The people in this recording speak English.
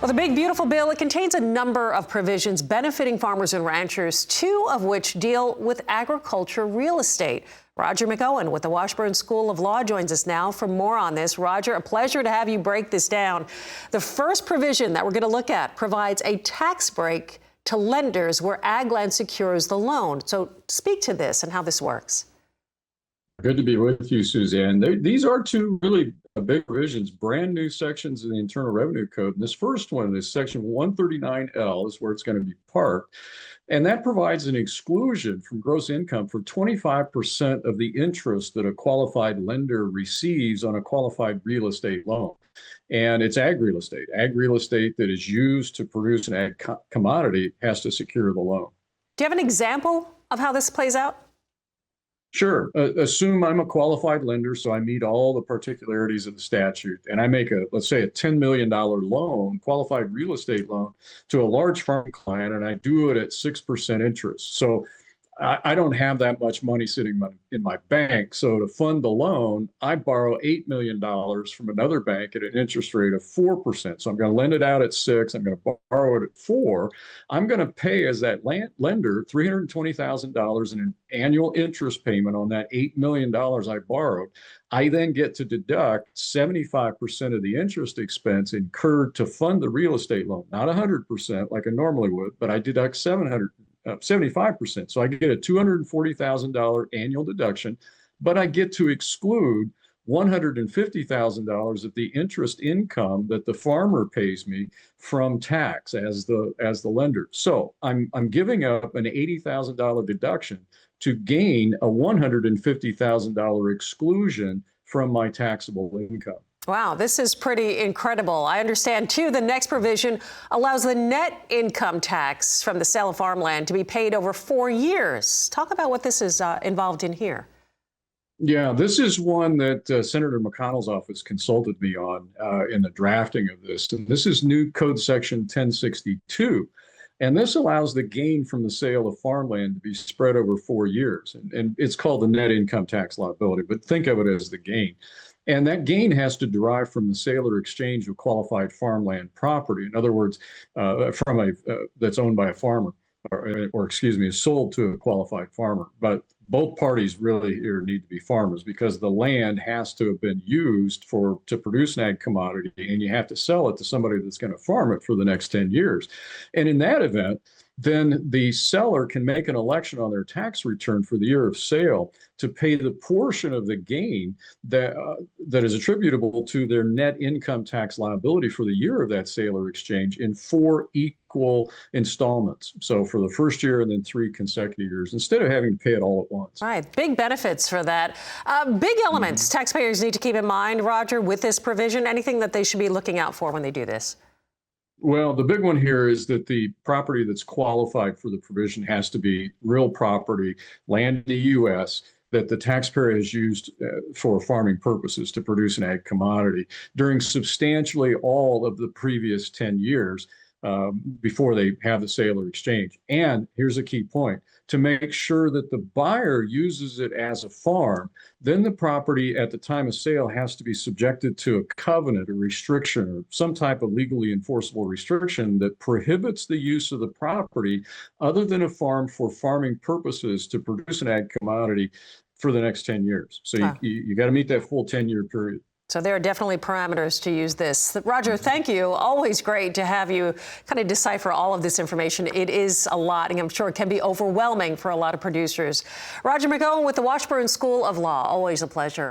Well, the big, beautiful bill, it contains a number of provisions benefiting farmers and ranchers, two of which deal with agriculture real estate. Roger McEowen with the Washburn School of Law joins us now for more on this. Roger, a pleasure to have you break this down. The first provision that we're going to look at provides a tax break to lenders where ag land secures the loan. So speak to this and how this works. Good to be with you, Suzanne. These are two really big provisions, brand new sections in the Internal Revenue Code. And this first one is Section 139L is where it's going to be parked. And that provides an exclusion from gross income for 25% of the interest that a qualified lender receives on a qualified real estate loan. And it's ag real estate. Ag real estate that is used to produce an ag commodity has to secure the loan. Do you have an example of how this plays out? Sure. Assume I'm a qualified lender, so I meet all the particularities of the statute, and I make let's say a $10 million loan, qualified real estate loan, to a large farm client, and I do it at 6% interest. So I don't have that much money sitting in my bank. So to fund the loan, I borrow $8 million from another bank at an interest rate of 4%. So I'm going to lend it out at 6. I'm going to borrow it at 4. I'm going to pay as that lender $320,000 in an annual interest payment on that $8 million I borrowed. I then get to deduct 75% of the interest expense incurred to fund the real estate loan, not 100% like I normally would, but I deduct 75%. So I get a $240,000 annual deduction, but I get to exclude $150,000 of the interest income that the farmer pays me from tax as the lender. So I'm giving up an $80,000 deduction to gain a $150,000 exclusion from my taxable income. Wow, this is pretty incredible. I understand, too, the next provision allows the net income tax from the sale of farmland to be paid over 4 years. Talk about what this is involved in here. Yeah, this is one that Senator McConnell's office consulted me on in the drafting of this. And this is new Code Section 1062. And this allows the gain from the sale of farmland to be spread over 4 years. And it's called the net income tax liability, but think of it as the gain. And that gain has to derive from the sale or exchange of qualified farmland property. In other words, that's owned by a farmer, or excuse me, is sold to a qualified farmer. But both parties really here need to be farmers because the land has to have been used to produce an ag commodity, and you have to sell it to somebody that's going to farm it for the next 10 years. And in that event, then the seller can make an election on their tax return for the year of sale to pay the portion of the gain that is attributable to their net income tax liability for the year of that sale or exchange in 4 equal installments. So for the first year and then 3 consecutive years, instead of having to pay it all at once. All right, big benefits for that. Big elements taxpayers need to keep in mind, Roger, with this provision. Anything that they should be looking out for when they do this? Well, the big one here is that the property that's qualified for the provision has to be real property, land in the U.S., that the taxpayer has used for farming purposes to produce an ag commodity during substantially all of the previous 10 years before they have the sale or exchange. And here's a key point: to make sure that the buyer uses it as a farm, then the property at the time of sale has to be subjected to a covenant, a restriction, or some type of legally enforceable restriction that prohibits the use of the property other than a farm for farming purposes to produce an ag commodity for the next 10 years. So you got to meet that full 10-year period. So there are definitely parameters to use this. Roger, thank you. Always great to have you kind of decipher all of this information. It is a lot, and I'm sure it can be overwhelming for a lot of producers. Roger McEowen with the Washburn School of Law. Always a pleasure.